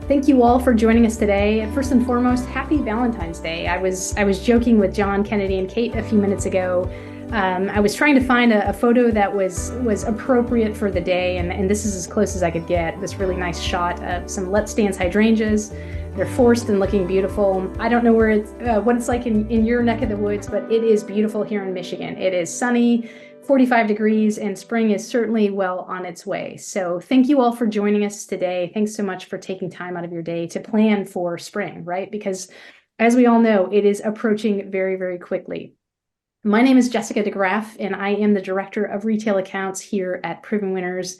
Thank you all for joining us today. First and foremost, happy Valentine's Day. I was joking with John, Kennedy, and Kate a few minutes ago. I was trying to find a photo that was appropriate for the day, and this is as close as I could get. This really nice shot of some Let's Dance hydrangeas. They're forced and looking beautiful. I don't know what it's like in your neck of the woods, but it is beautiful here in Michigan. It is sunny, 45 degrees, and spring is certainly well on its way. So thank you all for joining us today. Thanks so much for taking time out of your day to plan for spring, right? Because as we all know, it is approaching very, very quickly. My name is Jessica DeGraff, and I am the Director of Retail Accounts here at Proven Winners,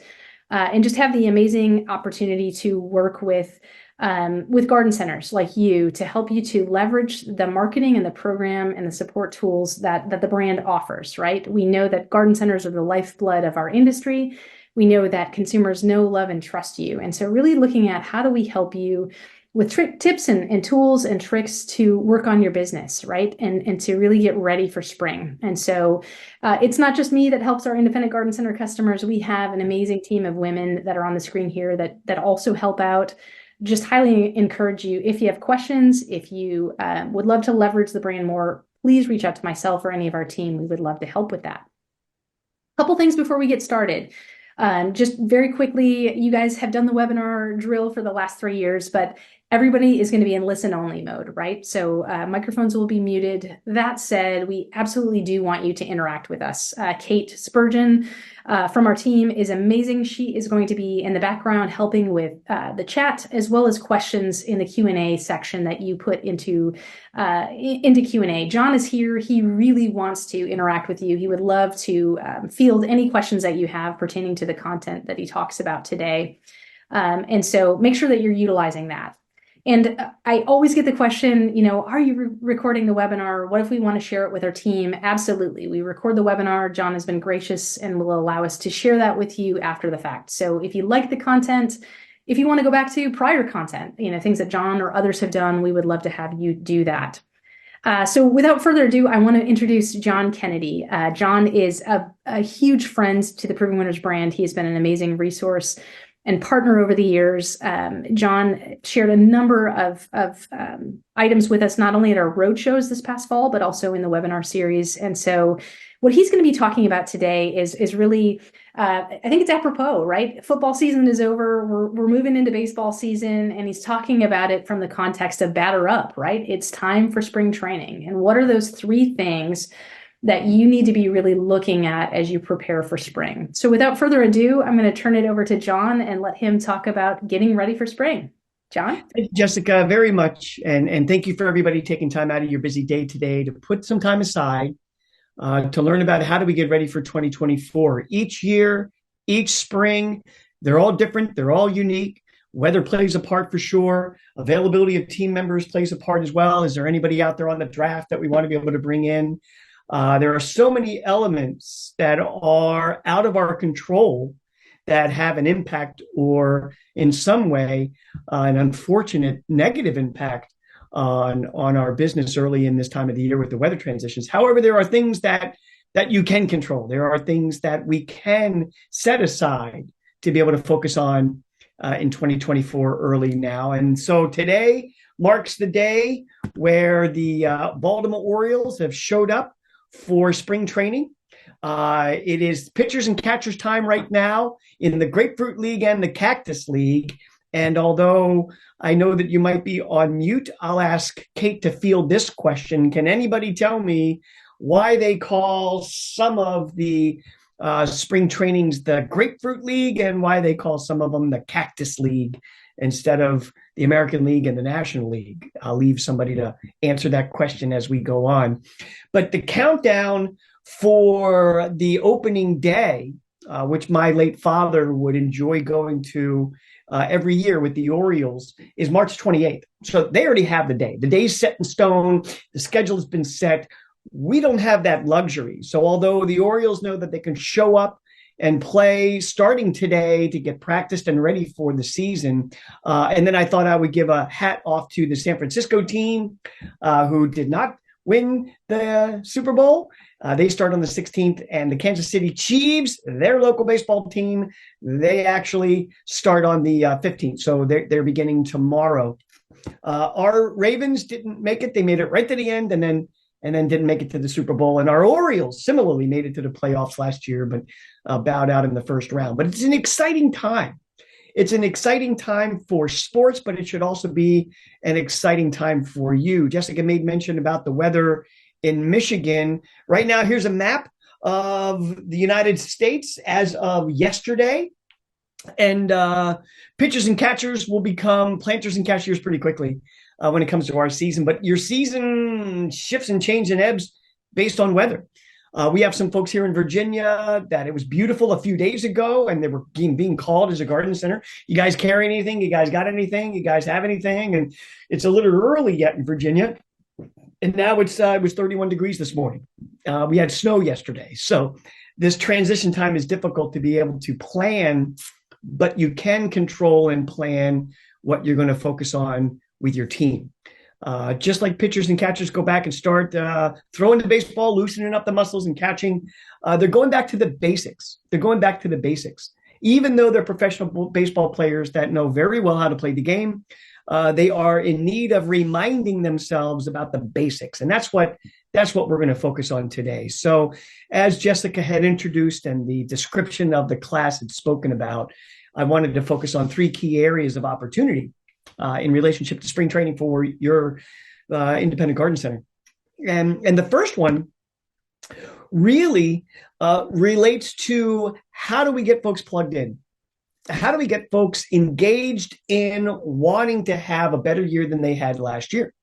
and just have the amazing opportunity to work with garden centers like you to help you to leverage the marketing and the program and the support tools that the brand offers, right? We know that garden centers are the lifeblood of our industry. We know that consumers know, love, and trust you. And so really looking at how do we help you with tips and tools and tricks to work on your business, right? And to really get ready for spring. And so it's not just me that helps our independent garden center customers. We have an amazing team of women that are on the screen here that also help out. Just highly encourage you, if you have questions, if you would love to leverage the brand more, please reach out to myself or any of our team. We would love to help with that. A couple things before we get started. Just very quickly, you guys have done the webinar drill for the last 3 years, but everybody is going to be in listen only mode, right? So microphones will be muted. That said, we absolutely do want you to interact with us. Kate Spurgeon from our team is amazing. She is going to be in the background helping with the chat as well as questions in the Q&A section that you put into Q&A. John is here. He really wants to interact with you. He would love to field any questions that you have pertaining to the content that he talks about today. And so make sure that you're utilizing that. And I always get the question, are you recording the webinar? What if we want to share it with our team? Absolutely. We record the webinar. John has been gracious and will allow us to share that with you after the fact. So if you like the content, if you want to go back to prior content, things that John or others have done, we would love to have you do that. So without further ado, I want to introduce John Kennedy. John is a huge friend to the Proven Winners brand. He has been an amazing resource and partner over the years. John shared a number of items with us, not only at our road shows this past fall, but also in the webinar series. And so what he's going to be talking about today is really, I think it's apropos, right? Football season is over. We're moving into baseball season, and he's talking about it from the context of batter up, right? It's time for spring training. And what are those 3 things that you need to be really looking at as you prepare for spring? So without further ado, I'm going to turn it over to John and let him talk about getting ready for spring. John? Thank you, Jessica, very much. And thank you for everybody taking time out of your busy day today to put some time aside to learn about how do we get ready for 2024. Each year, each spring, they're all different. They're all unique. Weather plays a part for sure. Availability of team members plays a part as well. Is there anybody out there on the draft that we want to be able to bring in? There are so many elements that are out of our control that have an impact or in some way an unfortunate negative impact on our business early in this time of the year with the weather transitions. However, there are things that you can control. There are things that we can set aside to be able to focus on in 2024 early now. And so today marks the day where the Baltimore Orioles have showed up for spring training. It is pitchers and catchers time right now in the Grapefruit League and the Cactus League. And although I know that you might be on mute, I'll ask Kate to field this question. Can anybody tell me why they call some of the spring trainings the Grapefruit League and why they call some of them the Cactus League instead of the American League and the National League? I'll leave somebody to answer that question as we go on. But the countdown for the opening day, which my late father would enjoy going to every year with the Orioles, is March 28th. So they already have the day. The day's set in stone. The schedule has been set. We don't have that luxury. So although the Orioles know that they can show up and play starting today to get practiced and ready for the season. And then I thought I would give a hat off to the San Francisco team who did not win the Super Bowl. They start on the 16th, and the Kansas City Chiefs, their local baseball team, they actually start on the 15th. So they're beginning tomorrow. Our Ravens didn't make it. They made it right to the end, and then didn't make it to the Super Bowl. And our Orioles similarly made it to the playoffs last year, but bowed out in the first round. But it's an exciting time. It's an exciting time for sports, but it should also be an exciting time for you. Jessica made mention about the weather in Michigan. Right now, here's a map of the United States as of yesterday. And pitchers and catchers will become planters and cashiers pretty quickly when it comes to our season. But your season shifts and changes and ebbs based on weather. We have some folks here in Virginia that it was beautiful a few days ago, and they were being called as a garden center. You guys carry anything? You guys got anything? You guys have anything? And it's a little early yet in Virginia. And now it was 31 degrees this morning. We had snow yesterday. So this transition time is difficult to be able to plan, but you can control and plan what you're going to focus on with your team. Just like pitchers and catchers go back and start throwing the baseball, loosening up the muscles and catching, they're going back to the basics. They're going back to the basics. Even though they're professional baseball players that know very well how to play the game, they are in need of reminding themselves about the basics. And that's what we're going to focus on today. So as Jessica had introduced and the description of the class had spoken about, I wanted to focus on three key areas of opportunity in relationship to spring training for your independent garden center. And the first one really relates to how do we get folks plugged in? How do we get folks engaged in wanting to have a better year than they had last year?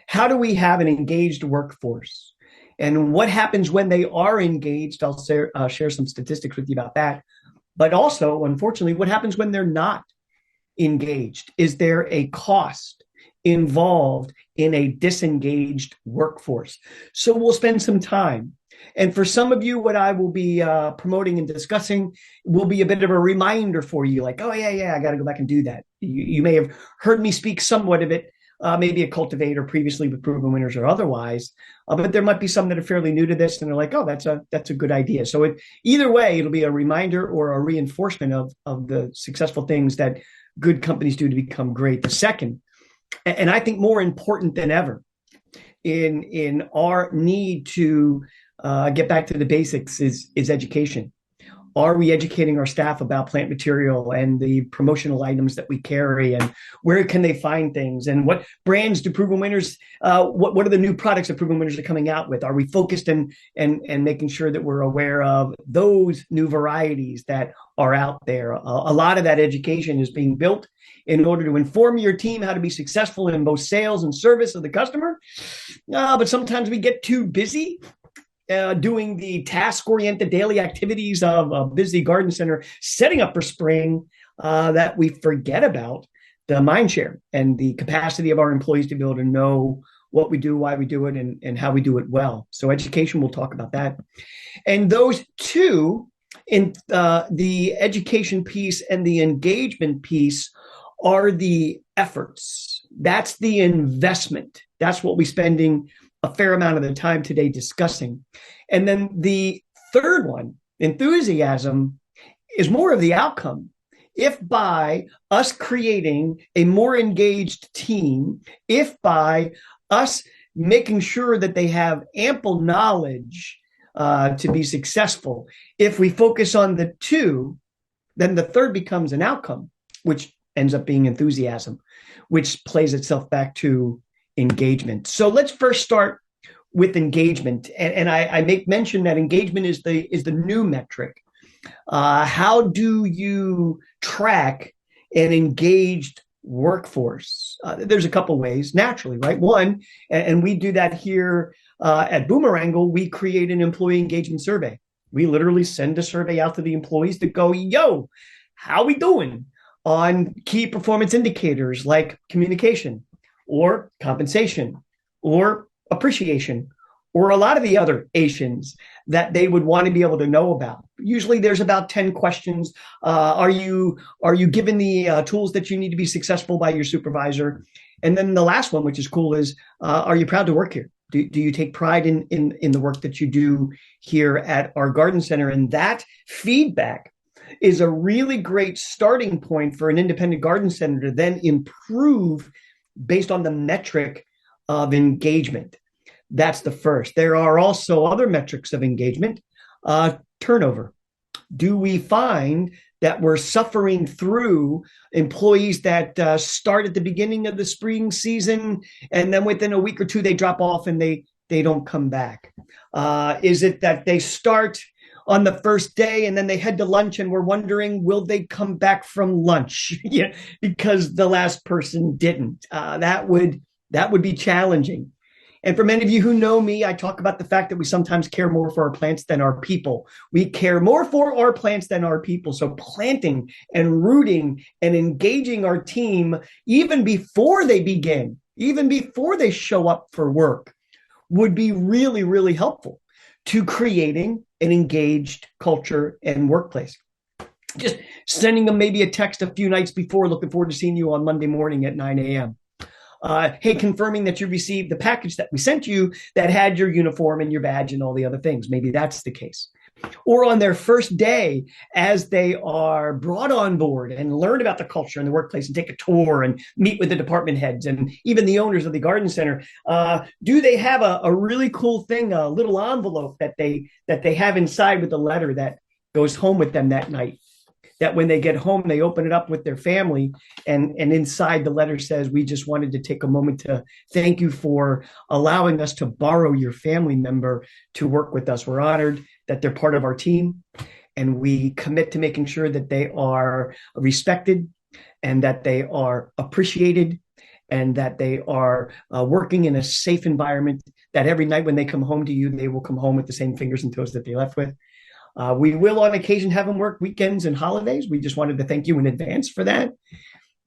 How do we have an engaged workforce? And what happens when they are engaged? I'll share some statistics with you about that. But also, unfortunately, what happens when they're not engaged? Is there a cost involved in a disengaged workforce? So we'll spend some time. And for some of you, what I will be promoting and discussing will be a bit of a reminder for you, like, oh, yeah, I got to go back and do that. You may have heard me speak somewhat of it, maybe a cultivator previously with Proven Winners or otherwise, but there might be some that are fairly new to this and they're like, oh, that's a good idea. So either way, it'll be a reminder or a reinforcement of the successful things that good companies do to become great. The second, and I think more important than ever in our need to get back to the basics is education. Are we educating our staff about plant material and the promotional items that we carry, and where can they find things, and what brands do Proven Winners, what are the new products that Proven Winners are coming out with? Are we focused and making sure that we're aware of those new varieties that are out there? A lot of that education is being built in order to inform your team how to be successful in both sales and service of the customer. But sometimes we get too busy doing the task-oriented daily activities of a busy garden center, setting up for spring, that we forget about the mind share and the capacity of our employees to be able to know what we do, why we do it, and how we do it well. So education, we'll talk about that. And those two, in the education piece and the engagement piece, are the efforts. That's the investment. That's what we're spending a fair amount of the time today discussing. And then the third one, enthusiasm, is more of the outcome. If by us creating a more engaged team, if by us making sure that they have ample knowledge to be successful, if we focus on the two, then the third becomes an outcome, which ends up being enthusiasm, which plays itself back to engagement. So let's first start with engagement. And I make mention that engagement is the new metric. How do you track an engaged workforce? There's a couple ways, naturally, right? One, and we do that here at BoomerWrangle, we create an employee engagement survey. We literally send a survey out to the employees to go, yo, how we doing on key performance indicators like communication or compensation or appreciation, or a lot of the other Asians that they would want to be able to know about. Usually there's about 10 questions. Are you given the tools that you need to be successful by your supervisor? And then the last one, which is cool, is are you proud to work here? Do you take pride in the work that you do here at our garden center? And that feedback is a really great starting point for an independent garden center to then improve based on the metric of engagement. That's the first. There are also other metrics of engagement. Turnover. Do we find that we're suffering through employees that start at the beginning of the spring season, and then within a week or two they drop off and they don't come back? Is it that they start on the first day and then they head to lunch and we're wondering, will they come back from lunch? Yeah, because the last person didn't. That would be challenging. And for many of you who know me, I talk about the fact that we sometimes care more for our plants than our people. We care more for our plants than our people. So planting and rooting and engaging our team even before they begin, even before they show up for work, would be really, really helpful to creating an engaged culture and workplace. Just sending them maybe a text a few nights before, looking forward to seeing you on Monday morning at 9 a.m. Hey, confirming that you received the package that we sent you that had your uniform and your badge and all the other things. Maybe that's the case. Or on their first day, as they are brought on board and learn about the culture in the workplace and take a tour and meet with the department heads and even the owners of the garden center, do they have a really cool thing, a little envelope that they have inside with a letter that goes home with them that night? That when they get home, they open it up with their family, and inside the letter says, we just wanted to take a moment to thank you for allowing us to borrow your family member to work with us. We're honored that they're part of our team, and we commit to making sure that they are respected and that they are appreciated and that they are working in a safe environment, that every night when they come home to you, they will come home with the same fingers and toes that they left with. We will on occasion have them work weekends and holidays. We just wanted to thank you in advance for that.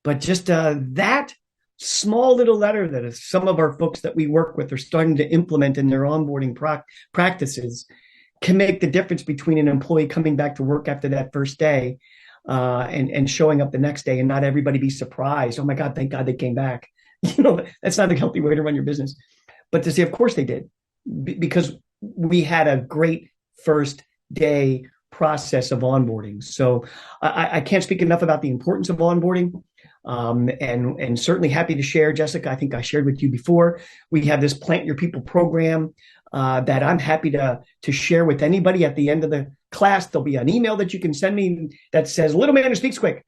But just that small little letter that some of our folks that we work with are starting to implement in their onboarding practices can make the difference between an employee coming back to work after that first day and showing up the next day and not everybody be surprised. Oh my God, thank God they came back. That's not a healthy way to run your business. But to say, of course they did, because we had a great first day process of onboarding. So I can't speak enough about the importance of onboarding. And certainly happy to share, Jessica, I think I shared with you before, we have this Plant Your People program that I'm happy to share with anybody at the end of the class. There'll be an email that you can send me that says, little man who speaks quick,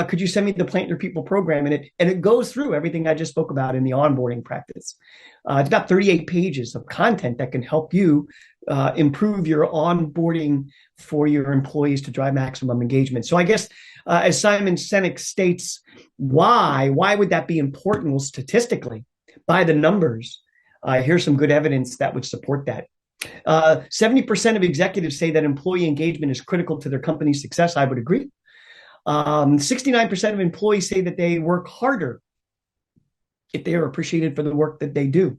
could you send me the Plant Your People program? And it goes through everything I just spoke about in the onboarding practice. It's about 38 pages of content that can help you improve your onboarding for your employees to drive maximum engagement. So I guess, as Simon Sinek states, why would that be important? Well, statistically, by the numbers, here's some good evidence that would support that. 70% of executives say that employee engagement is critical to their company's success. I would agree. 69% of employees say that they work harder if they are appreciated for the work that they do.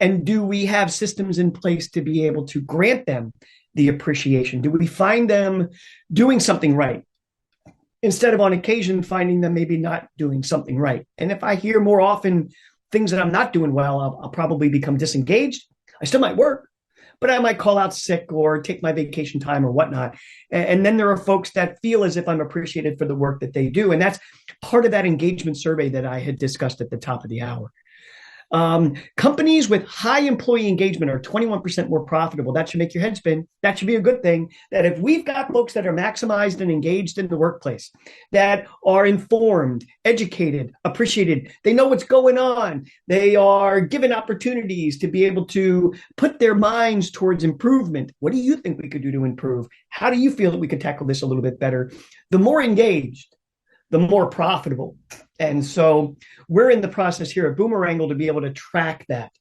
And do we have systems in place to be able to grant them the appreciation? Do we find them doing something right instead of on occasion finding them maybe not doing something right? And if I hear more often things that I'm not doing well, I'll probably become disengaged. I still might work, but I might call out sick or take my vacation time or whatnot. And then there are folks that feel as if I'm appreciated for the work that they do. And that's part of that engagement survey that I had discussed at the top of the hour. Companies with high employee engagement are 21% more profitable. That should make your head spin. That should be a good thing. That if we've got folks that are maximized and engaged in the workplace, that are informed, educated, appreciated, they know what's going on, they are given opportunities to be able to put their minds towards improvement. What do you think we could do to improve? How do you feel that we could tackle this a little bit better? The more engaged, the more profitable. And so we're in the process here at BoomerWrangle to be able to track that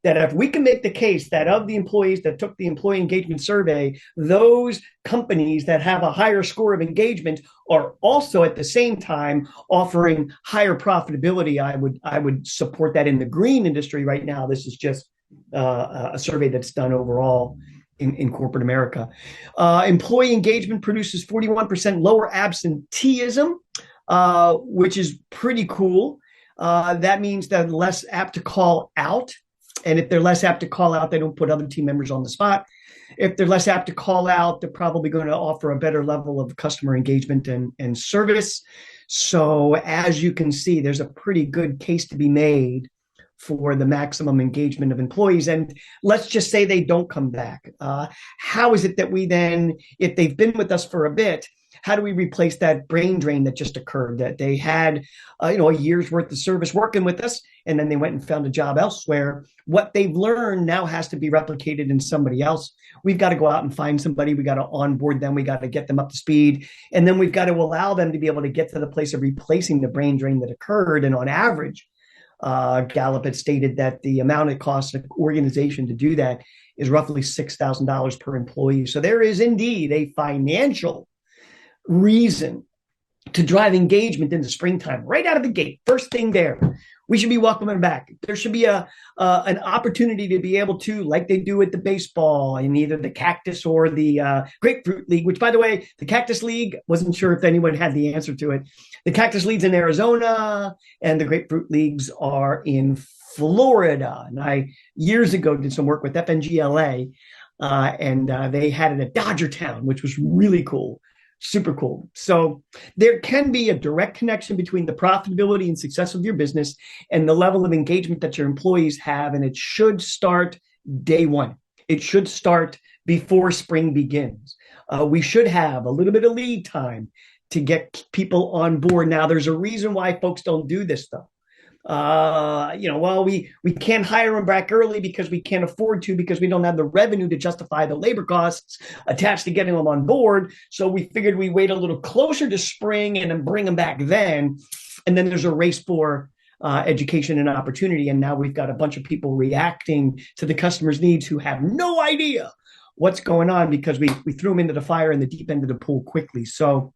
if we can make the case that of the employees that took the employee engagement survey, those companies that have a higher score of engagement are also at the same time offering higher profitability, I would support that. In the green industry right now. This is just a survey that's done overall in corporate America. Employee engagement produces 41% lower absenteeism, which is pretty cool. That means that less apt to call out And if they're less apt to call out, they don't put other team members on the spot. If they're less apt to call out, they're probably going to offer a better level of customer engagement and service. So as you can see, there's a pretty good case to be made for the maximum engagement of employees. And let's just say they don't come back. How is it that we then, if they've been with us for a bit, how do we replace that brain drain that just occurred, that they had a year's worth of service working with us, and then they went and found a job elsewhere? What they've learned now has to be replicated in somebody else. We've got to go out and find somebody. We got to onboard them. We got to get them up to speed. And then we've got to allow them to be able to get to the place of replacing the brain drain that occurred. And on average, Gallup had stated that the amount it costs an organization to do that is roughly $6,000 per employee. So there is indeed a financial reason to drive engagement in the springtime right out of the gate. First thing there, we should be welcoming them back. There should be an opportunity to be able to, like they do at the baseball in either the Cactus or the Grapefruit League, which, by the way, the Cactus League, wasn't sure if anyone had the answer to it. The Cactus League's in Arizona, and the Grapefruit Leagues are in Florida. And I, years ago, did some work with FNGLA, and they had it at Dodgertown, which was really cool. Super cool. So there can be a direct connection between the profitability and success of your business and the level of engagement that your employees have. And it should start day one. It should start before spring begins. We should have a little bit of lead time to get people on board. Now, there's a reason why folks don't do this, though. Well, we can't hire them back early because we can't afford to, because we don't have the revenue to justify the labor costs attached to getting them on board. So we figured we wait a little closer to spring and then bring them back then. And then there's a race for education and opportunity. And now we've got a bunch of people reacting to the customer's needs who have no idea what's going on because we threw them into the fire in the deep end of the pool quickly. So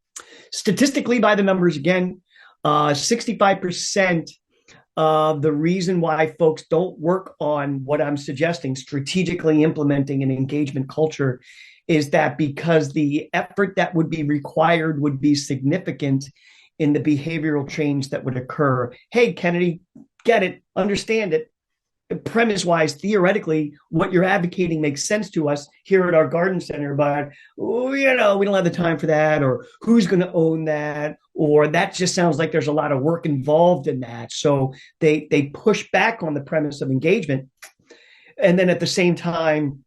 statistically, by the numbers again, 65% the reason why folks don't work on what I'm suggesting, strategically implementing an engagement culture, is that because the effort that would be required would be significant in the behavioral change that would occur. Hey, Kennedy, get it, understand it. Premise-wise, theoretically, what you're advocating makes sense to us here at our garden center, but we don't have the time for that, or who's going to own that, or that just sounds like there's a lot of work involved in that. So they push back on the premise of engagement, and then at the same time,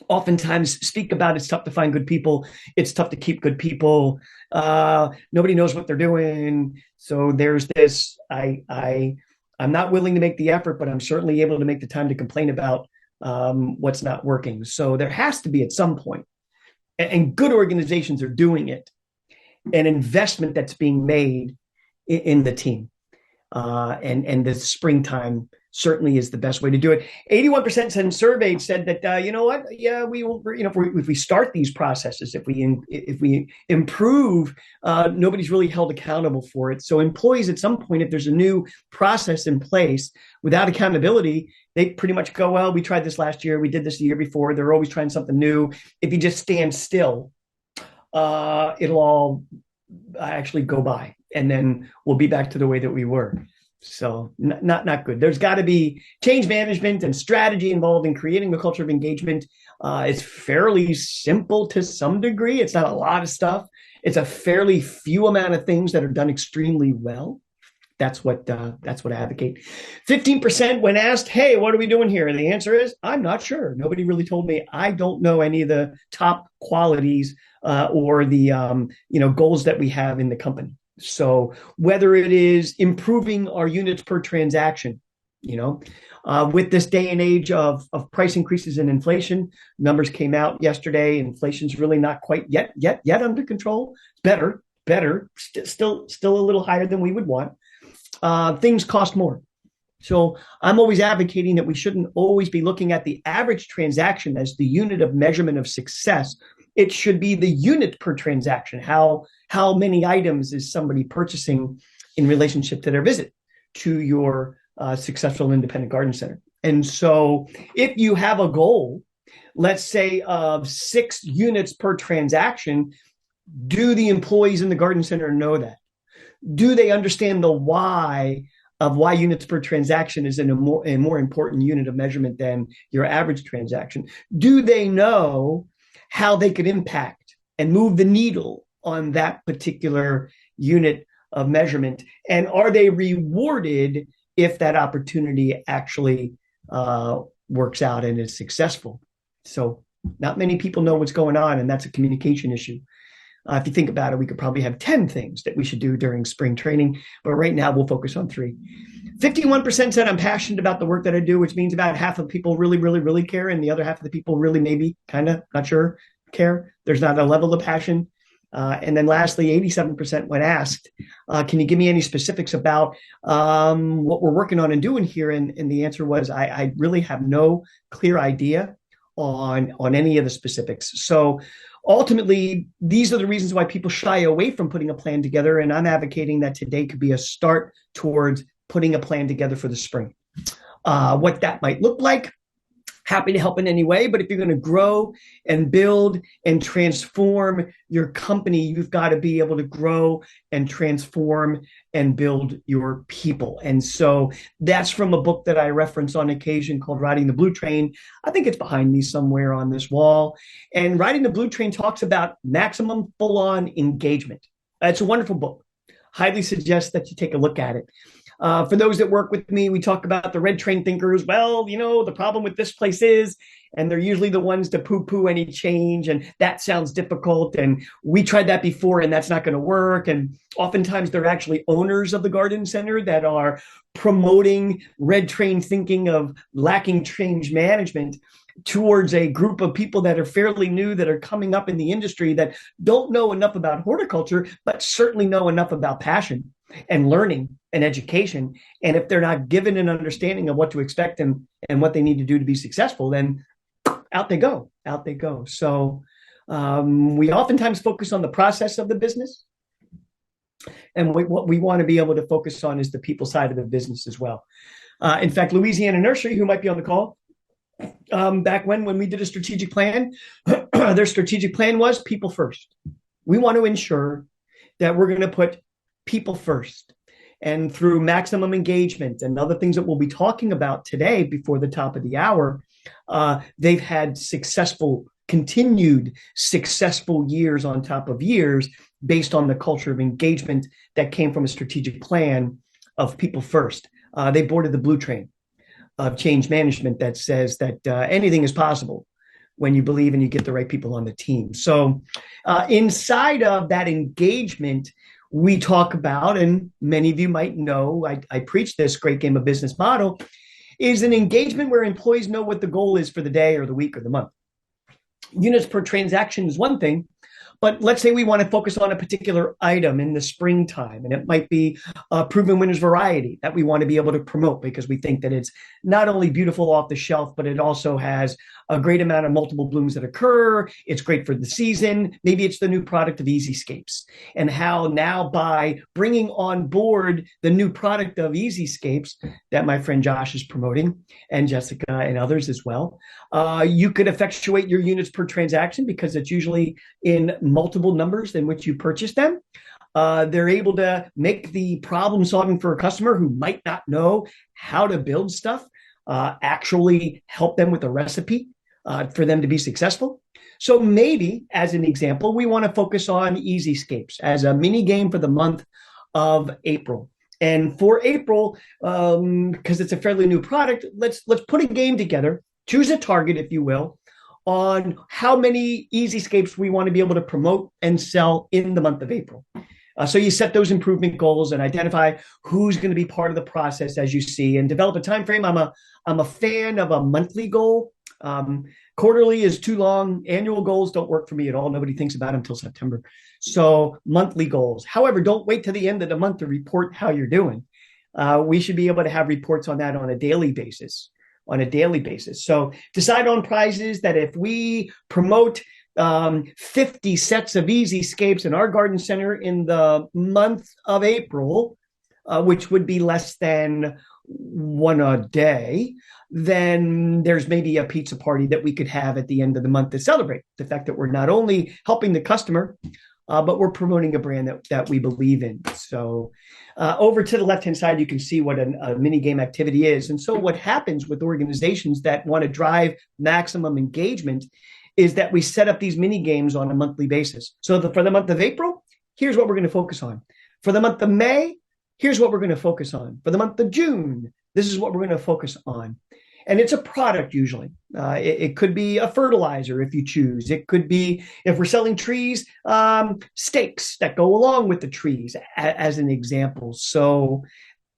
oftentimes speak about it's tough to find good people, it's tough to keep good people. Nobody knows what they're doing. So there's this. I'm not willing to make the effort, but I'm certainly able to make the time to complain about what's not working. So there has to be at some point, and good organizations are doing it, an investment that's being made in the team. And the springtime certainly is the best way to do it. 81% surveyed said that, you know what? Yeah, we will, if we start these processes, if we improve, nobody's really held accountable for it. So employees at some point, if there's a new process in place without accountability, they pretty much go, well, we tried this last year. We did this the year before. They're always trying something new. If you just stand still, it'll all actually go by, and then we'll be back to the way that we were. So not good. There's got to be change management and strategy involved in creating a culture of engagement. It's fairly simple to some degree. It's not a lot of stuff. It's a fairly few amount of things that are done extremely well. That's what I advocate. 15% when asked, hey, what are we doing here? And the answer is, I'm not sure. Nobody really told me. I don't know any of the top qualities or the goals that we have in the company. So whether it is improving our units per transaction, with this day and age of price increases and inflation, numbers came out yesterday. Inflation's really not quite yet under control. It's better, still a little higher than we would want. Things cost more. So I'm always advocating that we shouldn't always be looking at the average transaction as the unit of measurement of success. It should be the unit per transaction. How many items is somebody purchasing in relationship to their visit to your successful independent garden center? And so if you have a goal, let's say of 6 units per transaction, do the employees in the garden center know that? Do they understand the why of why units per transaction is a more important unit of measurement than your average transaction? Do they know how they could impact and move the needle on that particular unit of measurement? And are they rewarded if that opportunity actually works out and is successful? So not many people know what's going on, and that's a communication issue. If you think about it, we could probably have 10 things that we should do during spring training, but right now we'll focus on 3. 51% said I'm passionate about the work that I do, which means about half of people really, really, really care, and the other half of the people really maybe kind of not sure care. There's not a level of passion. And then lastly, 87% when asked, can you give me any specifics about what we're working on and doing here? And the answer was, I really have no clear idea on any of the specifics. So ultimately, these are the reasons why people shy away from putting a plan together. And I'm advocating that today could be a start towards putting a plan together for the spring. What that might look like, happy to help in any way. But if you're going to grow and build and transform your company, you've got to be able to grow and transform and build your people. And so that's from a book that I reference on occasion called Riding the Blue Train. I think it's behind me somewhere on this wall. And Riding the Blue Train talks about maximum full-on engagement. It's a wonderful book. Highly suggest that you take a look at it. For those that work with me, we talk about the red train thinkers. Well, the problem with this place is, and they're usually the ones to poo-poo any change, and that sounds difficult, and we tried that before, and that's not going to work. And oftentimes they're actually owners of the garden center that are promoting red train thinking of lacking change management towards a group of people that are fairly new, that are coming up in the industry, that don't know enough about horticulture, but certainly know enough about passion and learning and education. And if they're not given an understanding of what to expect and what they need to do to be successful, then out they go. So we oftentimes focus on the process of the business. And what we want to be able to focus on is the people side of the business as well. In fact, Louisiana Nursery, who might be on the call, back when we did a strategic plan, their strategic plan was people first. We want to ensure that we're going to put people first. And through maximum engagement and other things that we'll be talking about today before the top of the hour, they've had continued successful years on top of years based on the culture of engagement that came from a strategic plan of people first. They boarded the blue train of change management that says that anything is possible when you believe and you get the right people on the team. So inside of that engagement, we talk about, and many of you might know, I preach this great game of business model, is an engagement where employees know what the goal is for the day or the week or the month. Units per transaction is one thing, but let's say we want to focus on a particular item in the springtime, and it might be a proven winners variety that we want to be able to promote because we think that it's not only beautiful off the shelf, but it also has a great amount of multiple blooms that occur. It's great for the season. Maybe it's the new product of Easyscapes, and how now by bringing on board the new product of Easyscapes that my friend Josh is promoting, and Jessica and others as well, you could effectuate your units per transaction because it's usually in multiple numbers in which you purchase them. They're able to make the problem solving for a customer who might not know how to build stuff, actually help them with a recipe for them to be successful. So maybe, as an example, we want to focus on Easyscapes as a mini game for the month of April. And for April, because it's a fairly new product, let's put a game together, choose a target, if you will, on how many Easyscapes we want to be able to promote and sell in the month of April. So you set those improvement goals and identify who's going to be part of the process as you see, and develop a time frame. I'm a fan of a monthly goal. Quarterly is too long. Annual goals don't work for me at all. Nobody thinks about them until September. So monthly goals. However, don't wait to the end of the month to report how you're doing. We should be able to have reports on that on a daily basis. So decide on prizes that if we promote 50 sets of Easyscapes in our garden center in the month of April, which would be less than one a day, then there's maybe a pizza party that we could have at the end of the month to celebrate the fact that we're not only helping the customer but we're promoting a brand that we believe in. So over to the left-hand side, you can see what a mini game activity is. And so what happens with organizations that want to drive maximum engagement is that we set up these mini games on a monthly basis. So for the month of April, here's what we're going to focus on. For the month of May, here's what we're going to focus on. For the month of June, this is what we're going to focus on. And it's a product usually. It could be a fertilizer if you choose. It could be, if we're selling trees, stakes that go along with the trees as an example. So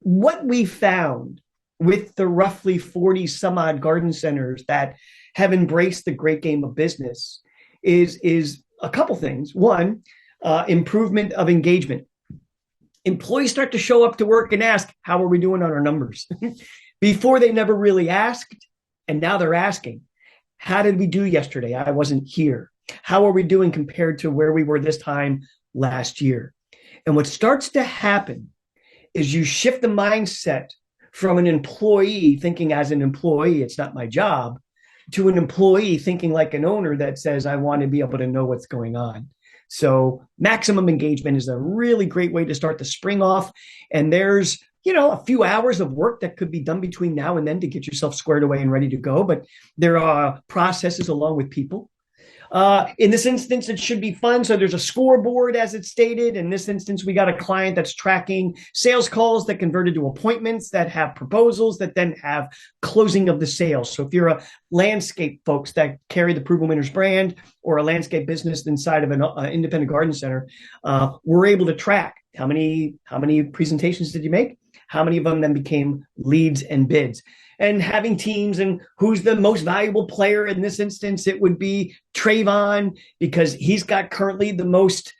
what we found with the roughly 40 some odd garden centers that have embraced the great game of business is a couple things. One, improvement of engagement. Employees start to show up to work and ask, how are we doing on our numbers? Before they never really asked, and now they're asking, how did we do yesterday? I wasn't here. How are we doing compared to where we were this time last year? And what starts to happen is you shift the mindset from an employee thinking as an employee, it's not my job, to an employee thinking like an owner that says, I want to be able to know what's going on. So maximum engagement is a really great way to start the spring off. And there's a few hours of work that could be done between now and then to get yourself squared away and ready to go. But there are processes along with people. In this instance, it should be fun. So there's a scoreboard, as it's stated. In this instance, we got a client that's tracking sales calls that converted to appointments that have proposals that then have closing of the sales. So if you're a landscape folks that carry the Proven Winners brand or a landscape business inside of an independent garden center, we're able to track how many presentations did you make? How many of them then became leads and bids? And having teams and who's the most valuable player in this instance, it would be Trayvon because he's got currently the most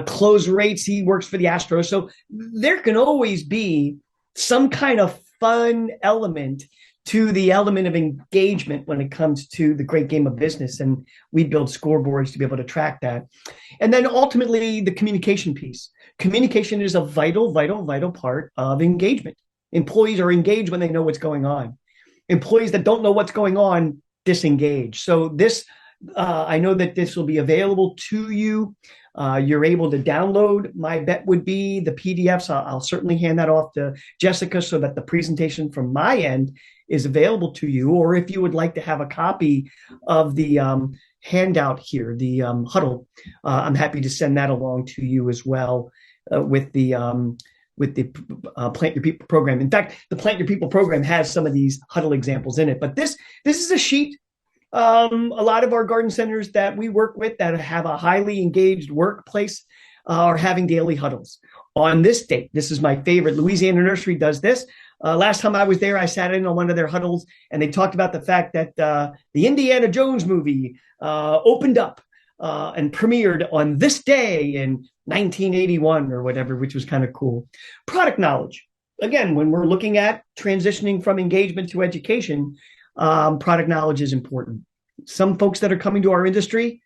close rates. He works for the Astros. So there can always be some kind of fun element to the element of engagement when it comes to the great game of business. And we build scoreboards to be able to track that. And then ultimately the communication piece. Communication is a vital, vital, vital part of engagement. Employees are engaged when they know what's going on. Employees that don't know what's going on disengage. So this, I know that this will be available to you. You're able to download. My bet would be the PDFs. I'll certainly hand that off to Jessica so that the presentation from my end is available to you. Or if you would like to have a copy of the handout here, the huddle, I'm happy to send that along to you as well with the Plant Your People program. In fact, the Plant Your People program has some of these huddle examples in it. But this is a sheet. A lot of our garden centers that we work with that have a highly engaged workplace are having daily huddles. On this date, this is my favorite. Louisiana Nursery does this. Last time I was there, I sat in on one of their huddles, and they talked about the fact that the Indiana Jones movie opened up and premiered on this day in 1981 or whatever, which was kind of cool. Product knowledge. Again, when we're looking at transitioning from engagement to education, product knowledge is important. Some folks that are coming to our industry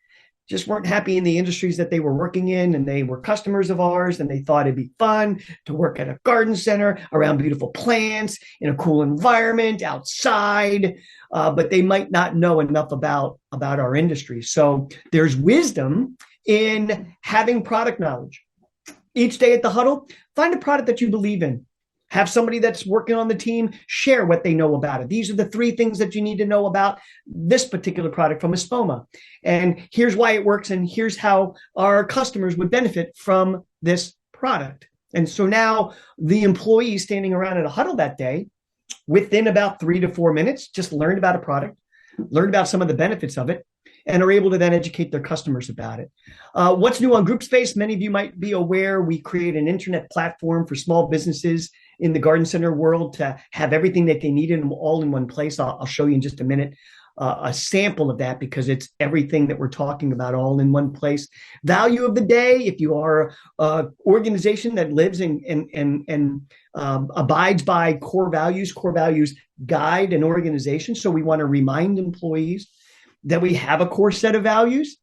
just weren't happy in the industries that they were working in, and they were customers of ours, and they thought it'd be fun to work at a garden center around beautiful plants in a cool environment outside, but they might not know enough about our industry. So there's wisdom in having product knowledge. Each day at the huddle, find a product that you believe in. Have somebody that's working on the team share what they know about it. These are the 3 things that you need to know about this particular product from Espoma. And here's why it works, and here's how our customers would benefit from this product. And so now the employees standing around at a huddle that day, within about 3 to 4 minutes, just learned about a product, learned about some of the benefits of it, and are able to then educate their customers about it. What's new on GroupSpace? Many of you might be aware we create an internet platform for small businesses in the garden center world to have everything that they need all in one place. I'll show you in just a minute a sample of that because it's everything that we're talking about all in one place. Value of the day, if you are an organization that lives and abides by core values guide an organization. So we want to remind employees that we have a core set of values.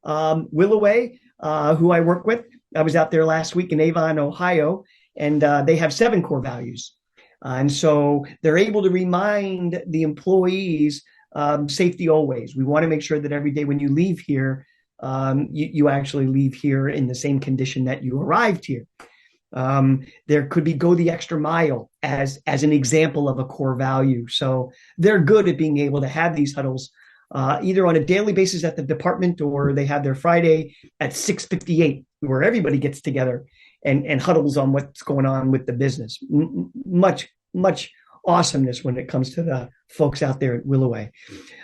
Willoway, who I work with, I was out there last week in Avon, Ohio, and they have 7 core values. And so they're able to remind the employees, safety always. We want to make sure that every day when you leave here, you actually leave here in the same condition that you arrived here. There could be go the extra mile as an example of a core value. So they're good at being able to have these huddles either on a daily basis at the department, or they have their Friday at 6:58 where everybody gets together and huddles on what's going on with the business. Much awesomeness when it comes to the folks out there at Willoway.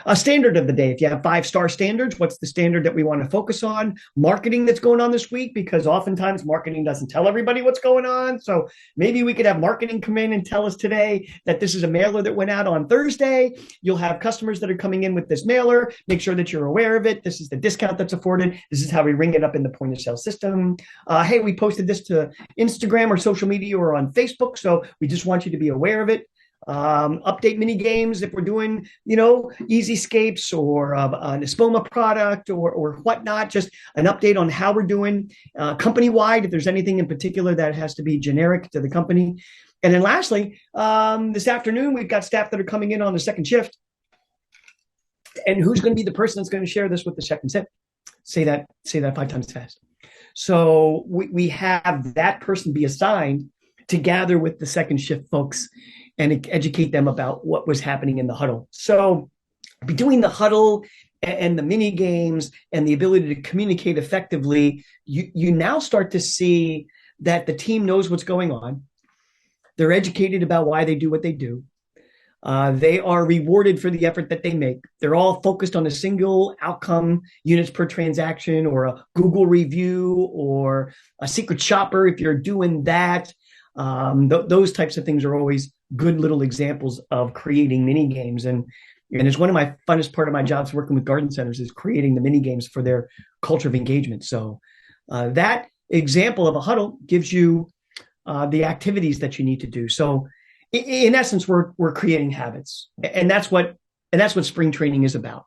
A standard of the day, if you have 5-star standards, what's the standard that we want to focus on? Marketing that's going on this week, because oftentimes marketing doesn't tell everybody what's going on. So maybe we could have marketing come in and tell us today that this is a mailer that went out on Thursday. You'll have customers that are coming in with this mailer. Make sure that you're aware of it. This is the discount that's afforded. This is how we ring it up in the point of sale system. Hey, we posted this to Instagram or social media or on Facebook. So we just want you to be aware of it. Update mini games if we're doing, Easyscapes or an Espoma product or whatnot, just an update on how we're doing company-wide, if there's anything in particular that has to be generic to the company. And then lastly, this afternoon, we've got staff that are coming in on the second shift. And who's going to be the person that's going to share this with the second shift? Say that 5 times fast. So we have that person be assigned to gather with the second shift folks and educate them about what was happening in the huddle. So between the huddle and the mini games and the ability to communicate effectively, you now start to see that the team knows what's going on. They're educated about why they do what they do. They are rewarded for the effort that they make. They're all focused on a single outcome, units per transaction, or a Google review, or a secret shopper if you're doing that. Those types of things are always good little examples of creating mini games. And it's one of my funnest part of my jobs working with garden centers is creating the mini games for their culture of engagement. So that example of a huddle gives you the activities that you need to do. So in essence, we're creating habits. And that's what spring training is about,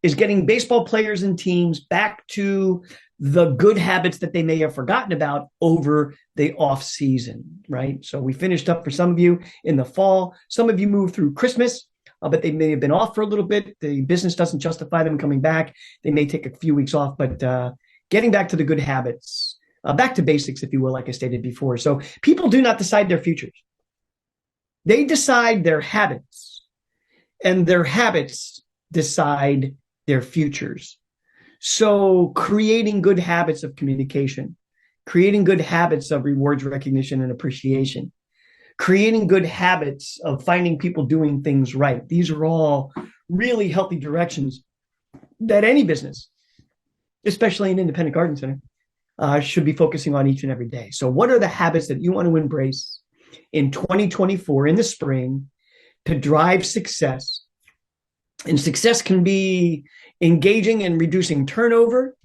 is getting baseball players and teams back to the good habits that they may have forgotten about over the off season, right? So we finished up for some of you in the fall. Some of you moved through Christmas, but they may have been off for a little bit. The business doesn't justify them coming back. They may take a few weeks off, but getting back to the good habits, back to basics, if you will, like I stated before. So people do not decide their futures. They decide their habits, and their habits decide their futures. So creating good habits of communication, creating good habits of rewards, recognition, and appreciation, creating good habits of finding people doing things right. These are all really healthy directions that any business, especially an independent garden center, should be focusing on each and every day. So what are the habits that you want to embrace in 2024 in the spring to drive success? And success can be engaging and reducing turnover.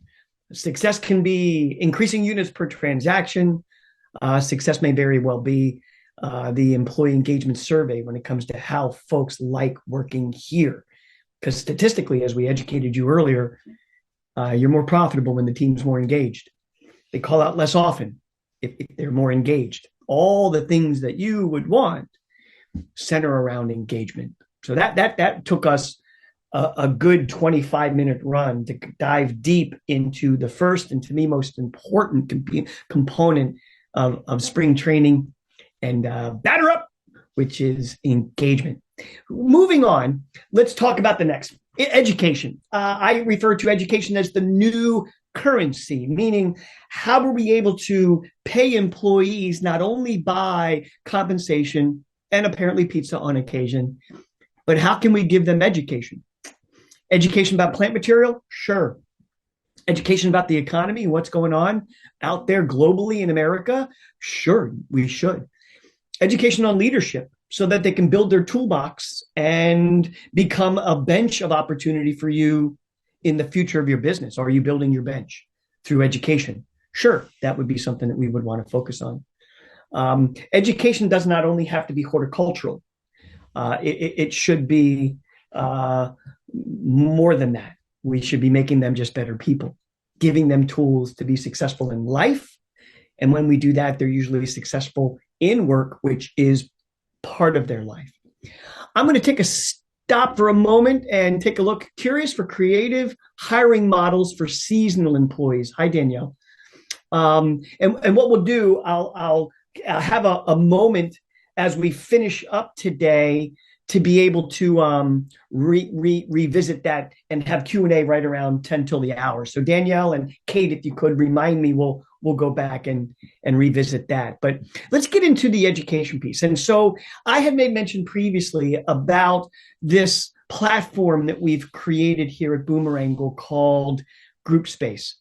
Success can be increasing units per transaction. Success may very well be the employee engagement survey when it comes to how folks like working here. Because statistically, as we educated you earlier, you're more profitable when the team's more engaged. They call out less often if they're more engaged. All the things that you would want center around engagement. So that took us a good 25-minute run to dive deep into the first and, to me, most important component of spring training and batter up, which is engagement. Moving on, let's talk about the next, education. I refer to education as the new currency, meaning how are we able to pay employees not only by compensation and apparently pizza on occasion, but how can we give them education? Education about plant material? Sure. Education about the economy, what's going on out there globally in America? Sure, we should. Education on leadership so that they can build their toolbox and become a bench of opportunity for you in the future of your business. Are you building your bench through education? Sure, that would be something that we would want to focus on. Education does not only have to be horticultural. It should be more than that. We should be making them just better people, giving them tools to be successful in life. And when we do that, they're usually successful in work, which is part of their life. I'm going to take a stop for a moment and take a look. Curious for creative hiring models for seasonal employees. Hi, Danielle. And what we'll do, I'll have a moment as we finish up today to be able to revisit that and have Q&A right around 10 till the hour. So Danielle and Kate, if you could remind me, we'll go back and revisit that. But let's get into the education piece. And so I had made mention previously about this platform that we've created here at BoomerWrangle called GroupSpace.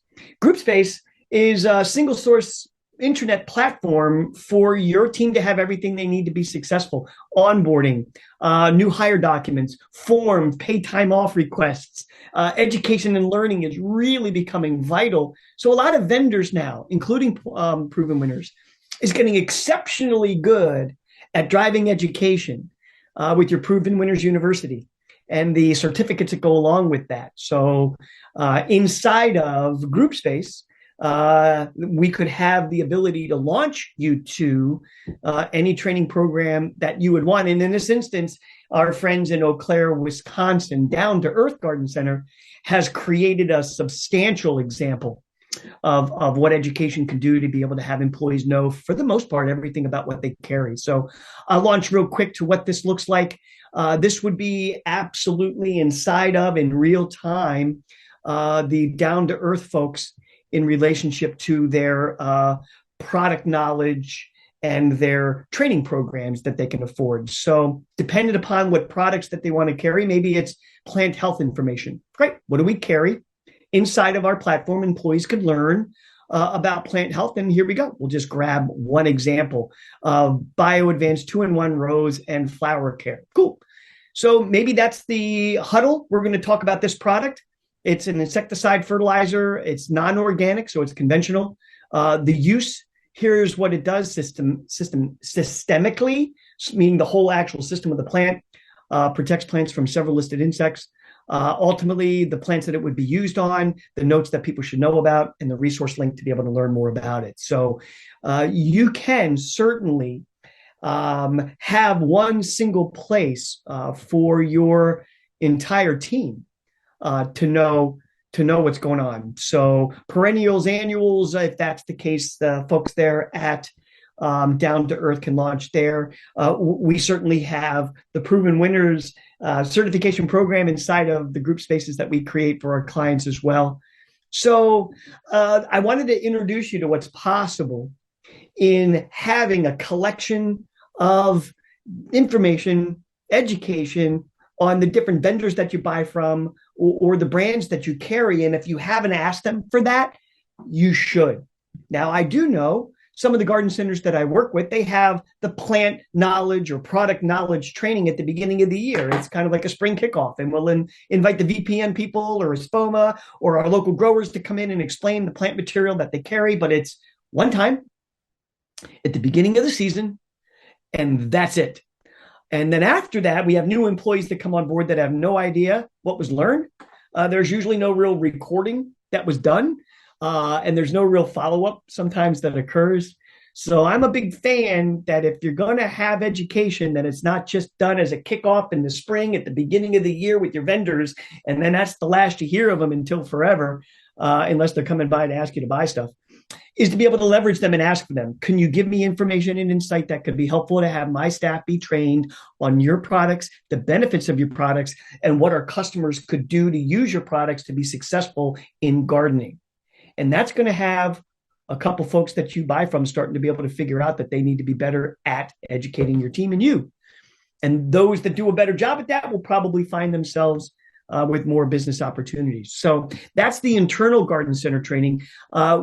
GroupSpace is a single source internet platform for your team to have everything they need to be successful. Onboarding, new hire documents, forms, paid time off requests, education and learning is really becoming vital. So a lot of vendors now, including Proven Winners, is getting exceptionally good at driving education with your Proven Winners University and the certificates that go along with that. So inside of GroupSpace, we could have the ability to launch you to any training program that you would want. And in this instance, our friends in Eau Claire, Wisconsin, Down to Earth Garden Center has created a substantial example of what education can do to be able to have employees know, for the most part, everything about what they carry. So I'll launch real quick to what this looks like. This would be absolutely inside of, in real time, the Down to Earth folks in relationship to their product knowledge and their training programs that they can afford. So dependent upon what products that they want to carry, maybe it's plant health information. Great. What do we carry? Inside of our platform, employees could learn about plant health. And here we go. We'll just grab one example of BioAdvance 2-in-1 rose and flower care. Cool. So maybe that's the huddle. We're going to talk about this product. It's an insecticide fertilizer. It's non-organic, so it's conventional. The use, here's what it does systemically, meaning the whole actual system of the plant, protects plants from several listed insects. Ultimately, the plants that it would be used on, the notes that people should know about, and the resource link to be able to learn more about it. So you can certainly have one single place for your entire team to know what's going on. So perennials, annuals, if that's the case, the folks there at Down to Earth can launch there. We certainly have the Proven Winners certification program inside of the group spaces that we create for our clients as well. So I wanted to introduce you to what's possible in having a collection of information, education on the different vendors that you buy from or the brands that you carry. And if you haven't asked them for that, you should. Now, I do know some of the garden centers that I work with, they have the plant knowledge or product knowledge training at the beginning of the year. It's kind of like a spring kickoff, and we'll invite the VPN people or SPOMA or our local growers to come in and explain the plant material that they carry. But it's one time at the beginning of the season, and that's it. And then after that, we have new employees that come on board that have no idea what was learned. There's usually no real recording that was done. And there's no real follow-up sometimes that occurs. So I'm a big fan that if you're going to have education, that it's not just done as a kickoff in the spring at the beginning of the year with your vendors, and then that's the last you hear of them until forever, unless they're coming by to ask you to buy stuff, is to be able to leverage them and ask for them. Can you give me information and insight that could be helpful to have my staff be trained on your products, the benefits of your products, and what our customers could do to use your products to be successful in gardening? And that's going to have a couple folks that you buy from starting to be able to figure out that they need to be better at educating your team and you. And those that do a better job at that will probably find themselves with more business opportunities. So that's the internal garden center training.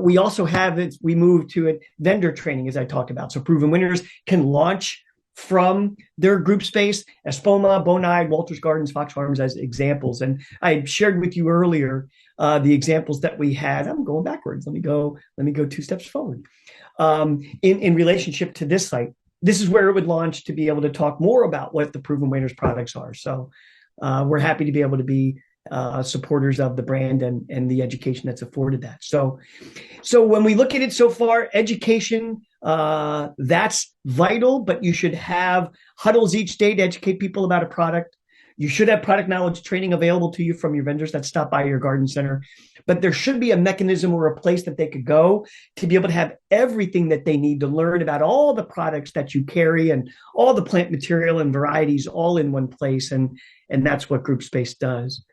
We also have it, we move to it vendor training, as I talked about. So Proven Winners can launch from their group space, Espoma, Bonide, Walters Gardens, Fox Farms as examples. And I shared with you earlier the examples that we had. I'm going backwards. Let me go 2 steps forward. In relationship to this site, this is where it would launch to be able to talk more about what the Proven Winners products are. So we're happy to be able to be supporters of the brand and the education that's afforded that. So when we look at it so far, education, that's vital, but you should have huddles each day to educate people about a product. You should have product knowledge training available to you from your vendors that stop by your garden center. But there should be a mechanism or a place that they could go to be able to have everything that they need to learn about all the products that you carry and all the plant material and varieties all in one place. And that's what Group Space does.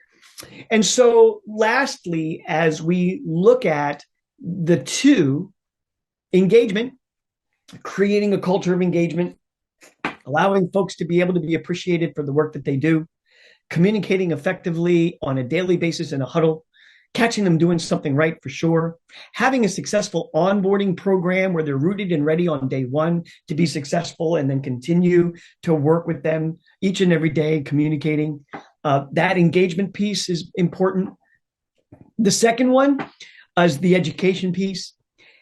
And so lastly, as we look at the two, engagement, creating a culture of engagement, allowing folks to be able to be appreciated for the work that they do, communicating effectively on a daily basis in a huddle, catching them doing something right for sure, having a successful onboarding program where they're rooted and ready on day one to be successful and then continue to work with them each and every day, communicating. That engagement piece is important. The second one is the education piece.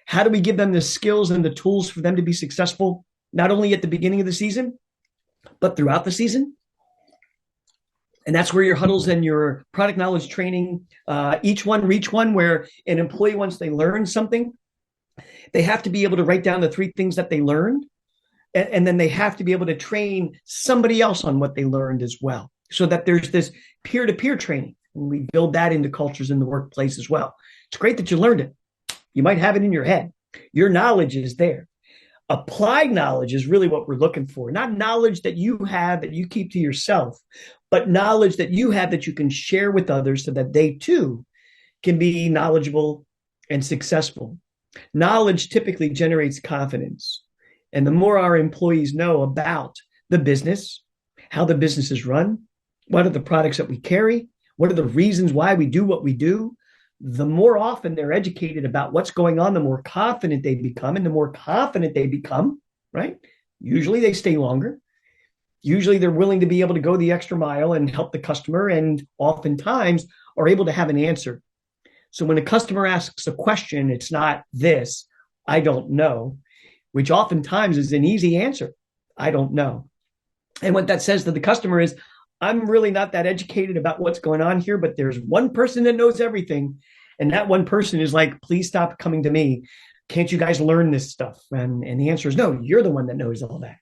How do we give them the skills and the tools for them to be successful, not only at the beginning of the season, but throughout the season? And that's where your huddles and your product knowledge training, each one reach one, where an employee, once they learn something, they have to be able to write down the 3 things that they learned. And then they have to be able to train somebody else on what they learned as well, so that there's this peer-to-peer training. And we build that into cultures in the workplace as well. It's great that you learned it. You might have it in your head. Your knowledge is there. Applied knowledge is really what we're looking for. Not knowledge that you have that you keep to yourself, but knowledge that you have that you can share with others so that they too can be knowledgeable and successful. Knowledge typically generates confidence. And the more our employees know about the business, how the business is run, what are the products that we carry, what are the reasons why we do what we do, the more often they're educated about what's going on, the more confident they become. And the more confident they become, right? Usually they stay longer. Usually they're willing to be able to go the extra mile and help the customer, and oftentimes are able to have an answer. So when a customer asks a question, it's not this, I don't know, which oftentimes is an easy answer. I don't know. And what that says to the customer is, I'm really not that educated about what's going on here, but there's one person that knows everything. And that one person is like, please stop coming to me. Can't you guys learn this stuff? And the answer is no, you're the one that knows all that.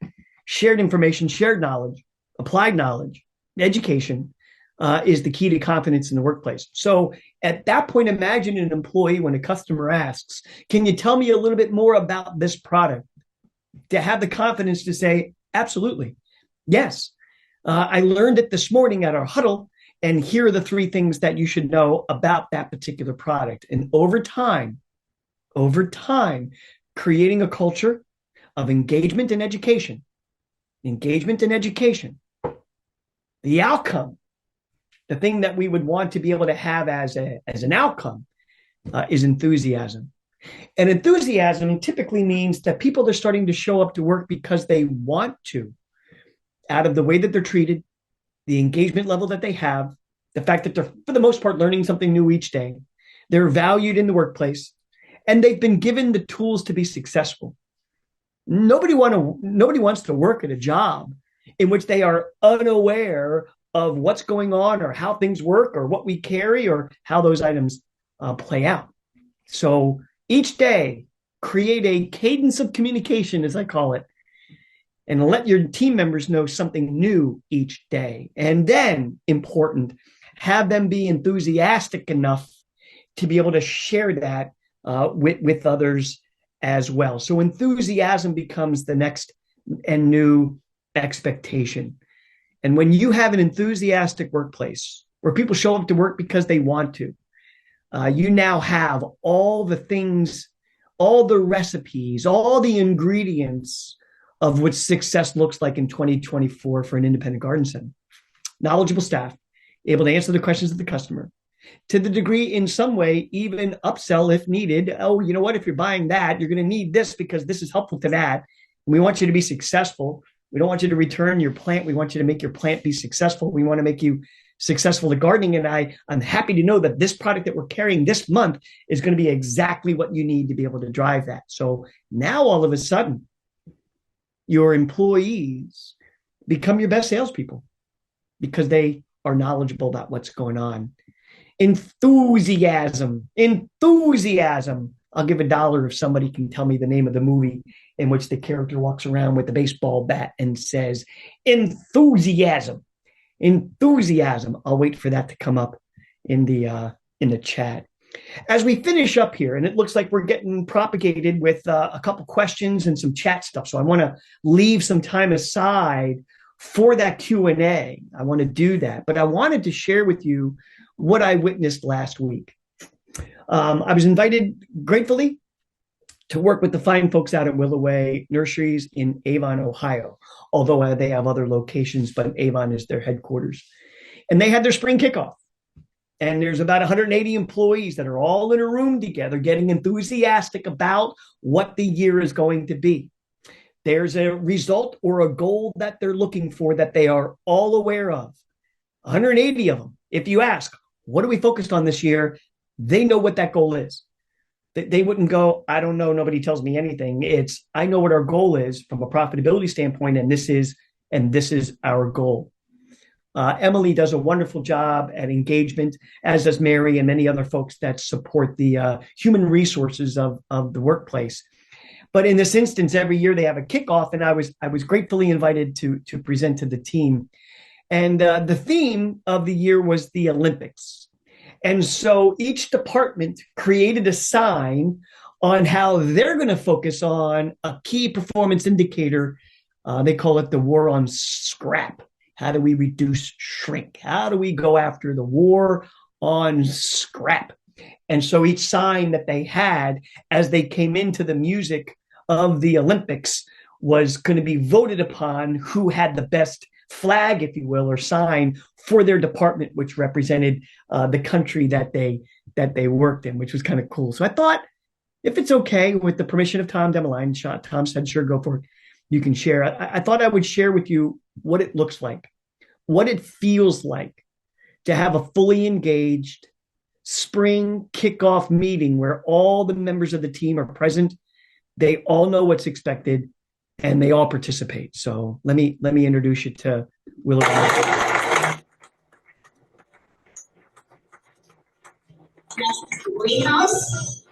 Shared information, shared knowledge, applied knowledge, education is the key to confidence in the workplace. So at that point, imagine an employee when a customer asks, can you tell me a little bit more about this product? To have the confidence to say, absolutely, yes. I learned it this morning at our huddle, and here are the 3 things that you should know about that particular product. And over time, creating a culture of engagement and education. The outcome, the thing that we would want to be able to have as an outcome is enthusiasm. And enthusiasm typically means that people are starting to show up to work because they want to, out of the way that they're treated, the engagement level that they have, the fact that they're, for the most part, learning something new each day. They're valued in the workplace, and they've been given the tools to be successful. Nobody wants to work at a job in which they are unaware of what's going on or how things work or what we carry or how those items play out. So each day, create a cadence of communication, as I call it, and let your team members know something new each day. And then, important, have them be enthusiastic enough to be able to share that with others as well. So enthusiasm becomes the next and new expectation. And when you have an enthusiastic workplace where people show up to work because they want to, you now have all the things, all the recipes, all the ingredients of what success looks like in 2024 for an independent garden center. Knowledgeable staff, able to answer the questions of the customer, to the degree in some way, even upsell if needed. Oh, you know what? If you're buying that, you're going to need this because this is helpful to that. We want you to be successful. We don't want you to return your plant. We want you to make your plant be successful. We want to make you successful at gardening. And I'm happy to know that this product that we're carrying this month is going to be exactly what you need to be able to drive that. So now all of a sudden, your employees become your best salespeople because they are knowledgeable about what's going on. Enthusiasm. I'll give $1 if somebody can tell me the name of the movie in which the character walks around with the baseball bat and says, enthusiasm. enthusiasm. I'll wait for that to come up in the chat. As we finish up here, and it looks like we're getting propagated with a couple questions and some chat stuff. So I want to leave some time aside for that Q&A. I want to do that, but I wanted to share with you what I witnessed last week. I was invited gratefully to work with the fine folks out at Willoway Nurseries in Avon, Ohio, although they have other locations, but Avon is their headquarters. And they had their spring kickoff. And there's about 180 employees that are all in a room together getting enthusiastic about what the year is going to be. There's a result or a goal that they're looking for that they are all aware of. 180 of them. If you ask, what are we focused on this year? They know what that goal is. They wouldn't go, I don't know, nobody tells me anything. It's, I know what our goal is from a profitability standpoint, and this is our goal. Emily does a wonderful job at engagement, as does Mary and many other folks that support the human resources of the workplace. But in this instance, every year they have a kickoff, and I was gratefully invited to present to the team. And the theme of the year was the Olympics. And so each department created a sign on how they're going to focus on a key performance indicator. They call it the war on scrap. How do we reduce shrink? How do we go after the war on scrap? And so each sign that they had as they came into the music of the Olympics was going to be voted upon who had the best flag, if you will, or sign for their department, which represented the country that they worked in, which was kind of cool. So I thought, if it's okay, with the permission of Tom Demeline, Tom said, sure, go for it. You can share. I thought I would share with you what it looks like, what it feels like to have a fully engaged spring kickoff meeting where all the members of the team are present. They all know what's expected, and they all participate. So let me introduce you to Willow. Greenhouse.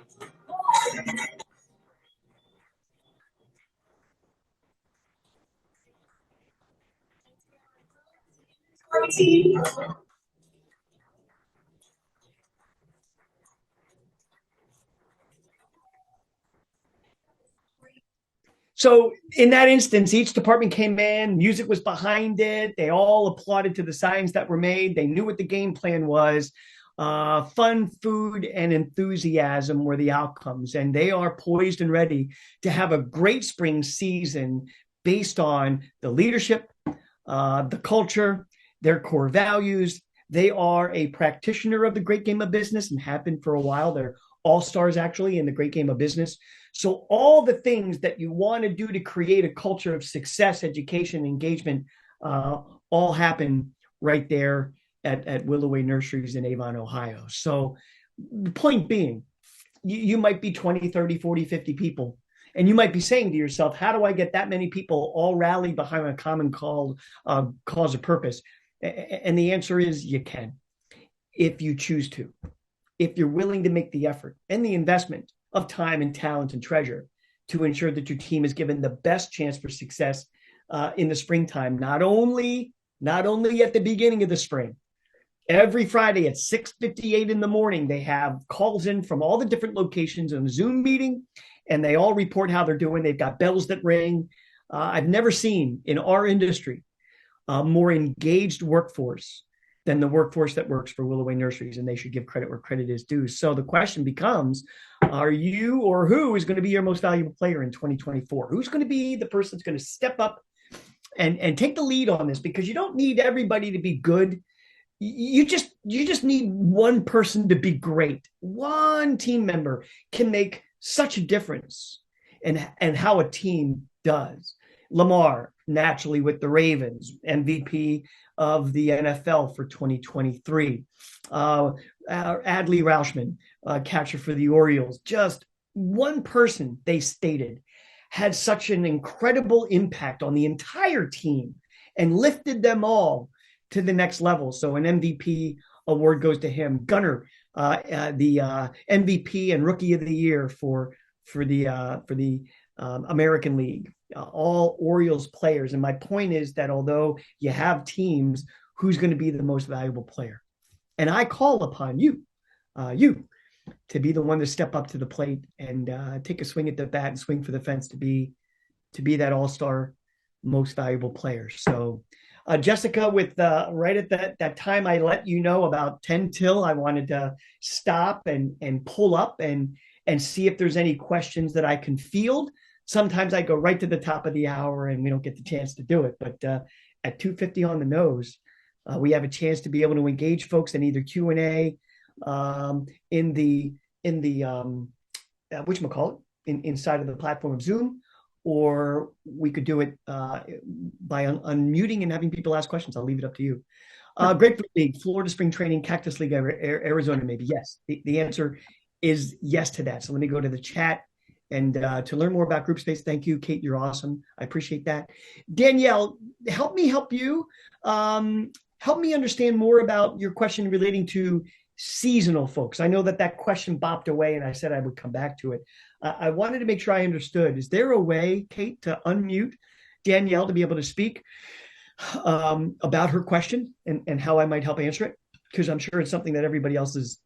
So in that instance, each department came in, music was behind it. They all applauded to the signs that were made. They knew what the game plan was. Fun, food, and enthusiasm were the outcomes. And they are poised and ready to have a great spring season based on the leadership, the culture, their core values. They are a practitioner of the great game of business and have been for a while. They're all-stars actually in the great game of business. So all the things that you want to do to create a culture of success, education, engagement, all happen right there at Willoway Nurseries in Avon, Ohio. So the point being, you might be 20, 30, 40, 50 people, and you might be saying to yourself, how do I get that many people all rally behind a common cause or purpose? And the answer is you can, if you choose to, if you're willing to make the effort and the investment of time and talent and treasure to ensure that your team is given the best chance for success in the springtime, not only at the beginning of the spring. Every Friday at 6:58 in the morning, they have calls in from all the different locations on a Zoom meeting, and they all report how they're doing. They've got bells that ring. I've never seen in our industry a more engaged workforce than the workforce that works for Willoway Nurseries, and they should give credit where credit is due. So the question becomes, are you, or who is going to be your most valuable player in 2024? Who's going to be the person that's going to step up and take the lead on this? Because you don't need everybody to be good. You just need one person to be great. One team member can make such a difference in how a team does. Lamar, naturally with the Ravens, MVP of the NFL for 2023. Adley Rauschman, catcher for the Orioles. Just one person, they stated, had such an incredible impact on the entire team and lifted them all to the next level. So an MVP award goes to him. Gunner, the MVP and Rookie of the Year for the American League. All Orioles players. And my point is that although you have teams who's going to be the most valuable player. And I call upon you, to be the one to step up to the plate and take a swing at the bat and swing for the fence to be that all-star most valuable player. So Jessica, with right at that time I let you know about 10 till, I wanted to stop and pull up and see if there's any questions that I can field. Sometimes I go right to the top of the hour and we don't get the chance to do it. But at 2:50 on the nose, we have a chance to be able to engage folks in either Q&A, in the whatchamacallit, inside of the platform of Zoom, or we could do it by unmuting and having people ask questions. I'll leave it up to you. Grapefruit League, Florida Spring Training, Cactus League, Arizona, maybe. Yes. The answer is yes to that. So let me go to the chat. And to learn more about Group Space, thank you, Kate. You're awesome. I appreciate that. Danielle, help me help you. Help me understand more about your question relating to seasonal folks. I know that question bopped away, and I said I would come back to it. I wanted to make sure I understood. Is there a way, Kate, to unmute Danielle to be able to speak about her question and how I might help answer it? Because I'm sure it's something that everybody else is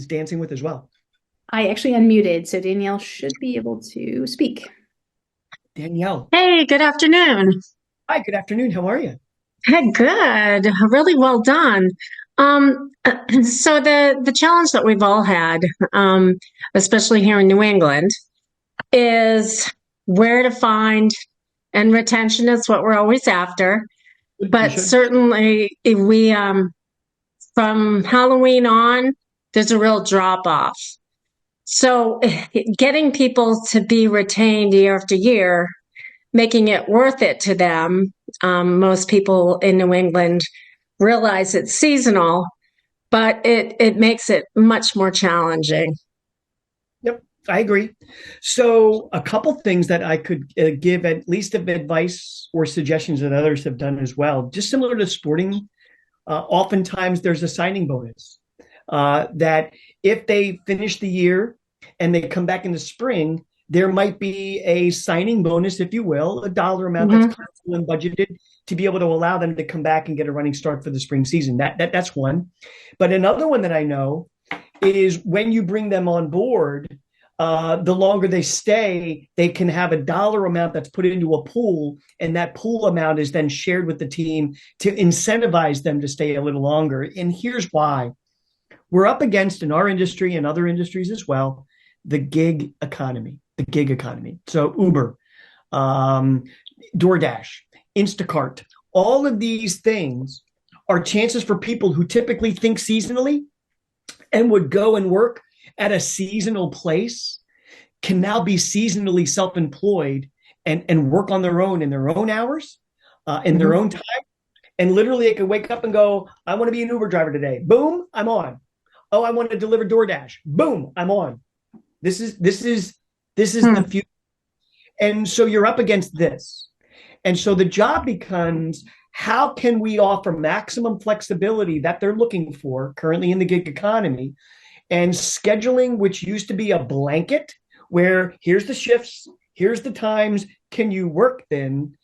dancing with as well. I actually unmuted, so Danielle should be able to speak. Danielle. Hey, good afternoon. Hi, good afternoon. How are you? Hey, good. Really well done. So the challenge that we've all had, especially here in New England, is where to find, and retention is what we're always after. But certainly we from Halloween on, there's a real drop off. So getting people to be retained year after year, making it worth it to them. Most people in New England realize it's seasonal, but it makes it much more challenging. Yep, I agree. So a couple things that I could give at least of advice or suggestions that others have done as well, just similar to sporting. Oftentimes there's a signing bonus that if they finish the year and they come back in the spring, there might be a signing bonus, if you will, a dollar amount that's constant and budgeted to be able to allow them to come back and get a running start for the spring season. That's one. But another one that I know is when you bring them on board, the longer they stay, they can have a dollar amount that's put into a pool, and that pool amount is then shared with the team to incentivize them to stay a little longer. And here's why. We're up against, in our industry and other industries as well, the gig economy. So Uber, DoorDash, Instacart, all of these things are chances for people who typically think seasonally and would go and work at a seasonal place can now be seasonally self-employed and work on their own in their own hours, in their own time. And literally they could wake up and go, I want to be an Uber driver today. Boom, I'm on. Oh, I want to deliver DoorDash. Boom, I'm on. This is the future. And so you're up against this. And so the job becomes, how can we offer maximum flexibility that they're looking for currently in the gig economy? And scheduling, which used to be a blanket, where here's the shifts, here's the times, can you work then,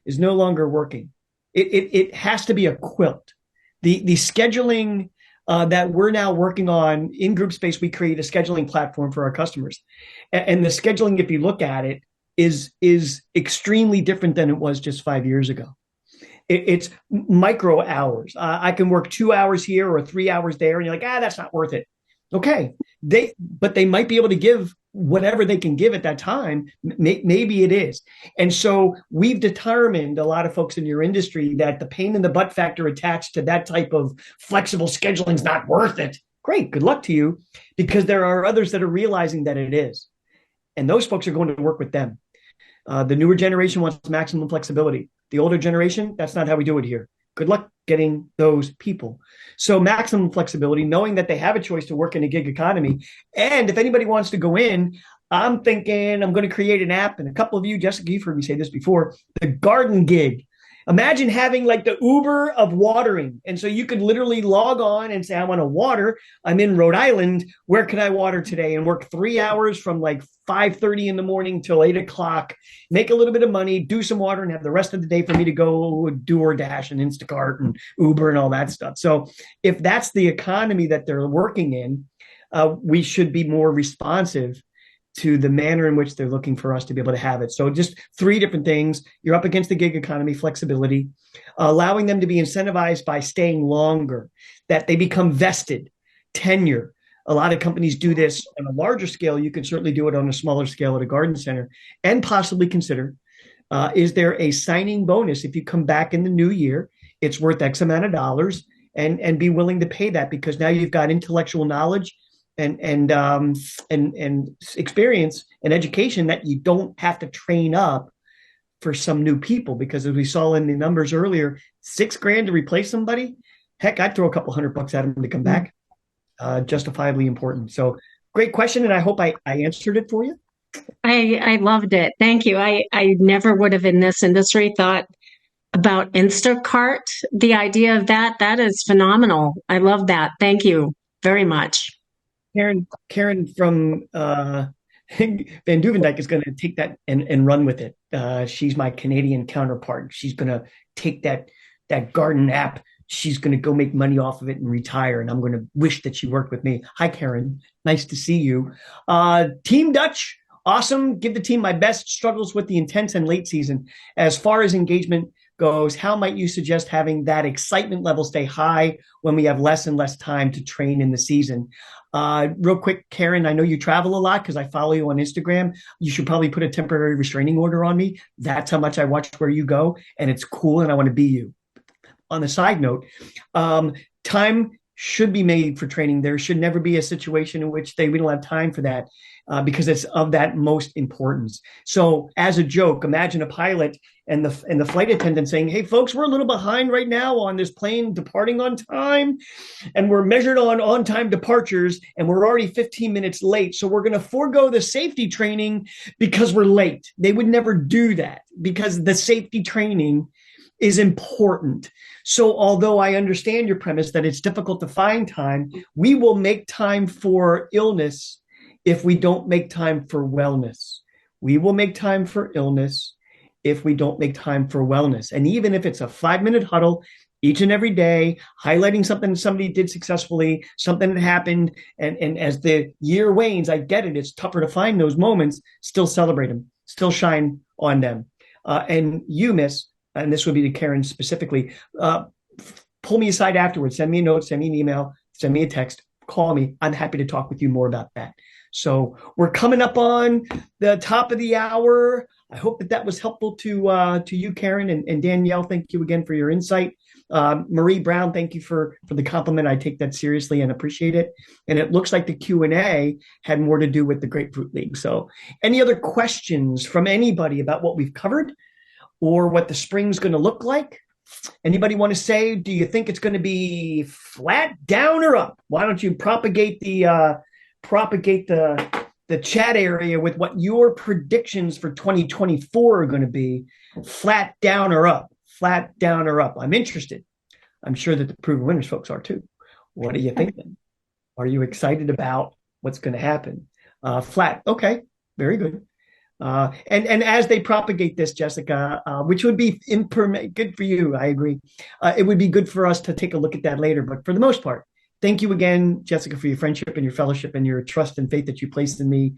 is no longer working. It has to be a quilt. The scheduling that we're now working on in Group Space, we create a scheduling platform for our customers. And the scheduling, if you look at it, is extremely different than it was just 5 years ago. It's micro hours. I can work 2 hours here or 3 hours there, and you're like, that's not worth it. Okay, but they might be able to give whatever they can give at that time. Maybe it is. And so we've determined, a lot of folks in your industry, that the pain in the butt factor attached to that type of flexible scheduling is not worth it. Great, good luck to you, because there are others that are realizing that it is. And those folks are going to work with them. The newer generation wants maximum flexibility. The older generation, that's not how we do it here. Good luck getting those people. So maximum flexibility, knowing that they have a choice to work in a gig economy. And if anybody wants to go in, I'm thinking I'm going to create an app. And a couple of you, Jessica, you've heard me say this before, the garden gig. Imagine having like the Uber of watering. And so you could literally log on and say, I want to water. I'm in Rhode Island. Where can I water today? And work 3 hours from like 5:30 in the morning till 8 o'clock, make a little bit of money, do some water, and have the rest of the day for me to go do DoorDash and Instacart and Uber and all that stuff. So if that's the economy that they're working in, we should be more responsive to the manner in which they're looking for us to be able to have it. So just 3 different things. You're up against the gig economy, flexibility, allowing them to be incentivized by staying longer, that they become vested, tenure. A lot of companies do this on a larger scale. You can certainly do it on a smaller scale at a garden center, and possibly consider, is there a signing bonus if you come back in the new year? It's worth X amount of dollars, and be willing to pay that, because now you've got intellectual knowledge and experience and education that you don't have to train up for some new people. Because as we saw in the numbers earlier, $6,000 to replace somebody, heck, I'd throw a couple $100 at them to come back. Justifiably important. So great question, and I hope I answered it for you. I loved it. Thank you. I never would have in this industry thought about Instacart. The idea of that is phenomenal. I love that. Thank you very much. Karen from Van Duvendijk is going to take that and run with it. She's my Canadian counterpart. She's going to take that garden app. She's going to go make money off of it and retire. And I'm going to wish that she worked with me. Hi, Karen. Nice to see you. Team Dutch, awesome. Give the team my best. Struggles with the intense and late season. As far as engagement goes, how might you suggest having that excitement level stay high when we have less and less time to train in the season? Real quick, Karen, I know you travel a lot because I follow you on Instagram. You should probably put a temporary restraining order on me. That's how much I watch where you go, and it's cool, and I want to be you. On the side note, time should be made for training. There should never be a situation in which we don't have time for that, because it's of that most importance. So as a joke, imagine a pilot and the flight attendant saying, hey, folks, we're a little behind right now on this plane departing on time, and we're measured on time departures, and we're already 15 minutes late. So we're going to forego the safety training because we're late. They would never do that, because the safety training is important. So although I understand your premise that it's difficult to find time, we will make time for illness if we don't make time for wellness. We will make time for illness if we don't make time for wellness. And even if it's a 5-minute huddle each and every day, highlighting something somebody did successfully, something that happened, and as the year wanes, I get it, it's tougher to find those moments, still celebrate them, still shine on them. And you, Miss, and this would be to Karen specifically, pull me aside afterwards, send me a note, send me an email, send me a text, call me. I'm happy to talk with you more about that. So we're coming up on the top of the hour. I hope that was helpful to you, Karen, and Danielle. Thank you again for your insight. Marie Brown, thank you for the compliment. I take that seriously and appreciate it. And it looks like the Q&A had more to do with the Grapefruit League. So any other questions from anybody about what we've covered or what the spring's going to look like? Anybody want to say, do you think it's going to be flat, down, or up? Why don't you propagate the chat area with what your predictions for 2024 are going to be? Flat, down, or up? Flat, down, or up? I'm interested. I'm sure that the Proven Winners folks are too. What are you thinking? Are you excited about what's going to happen? Flat. Okay. Very good. And as they propagate this, Jessica, which would be good for you, I agree. It would be good for us to take a look at that later. But for the most part, thank you again, Jessica, for your friendship and your fellowship and your trust and faith that you placed in me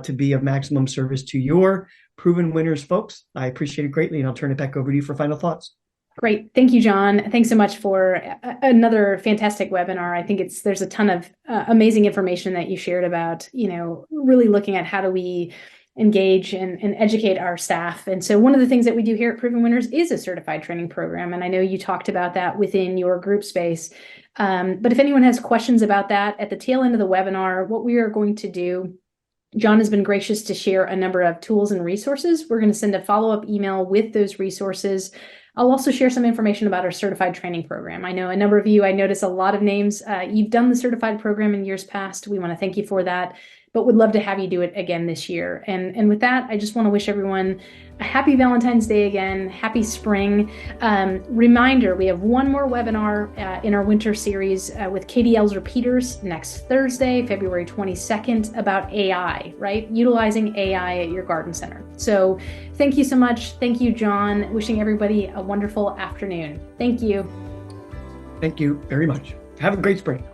to be of maximum service to your Proven Winners folks. I appreciate it greatly, and I'll turn it back over to you for final thoughts. Great. Thank you, John. Thanks so much for another fantastic webinar. I think there's a ton of amazing information that you shared about, really looking at how do we engage and educate our staff. And so one of the things that we do here at Proven Winners is a certified training program. And I know you talked about that within your group space. But if anyone has questions about that at the tail end of the webinar, what we are going to do, John has been gracious to share a number of tools and resources. We're going to send a follow-up email with those resources. I'll also share some information about our certified training program. I know a number of you, I notice a lot of names. You've done the certified program in years past. We want to thank you for that. but would love to have you do it again this year. And with that, I just want to wish everyone a happy Valentine's Day again, happy spring. Reminder, we have one more webinar in our winter series with Katie Elser-Peters next Thursday, February 22nd, about AI, right? Utilizing AI at your garden center. So thank you so much. Thank you, John. Wishing everybody a wonderful afternoon. Thank you. Thank you very much. Have a great spring.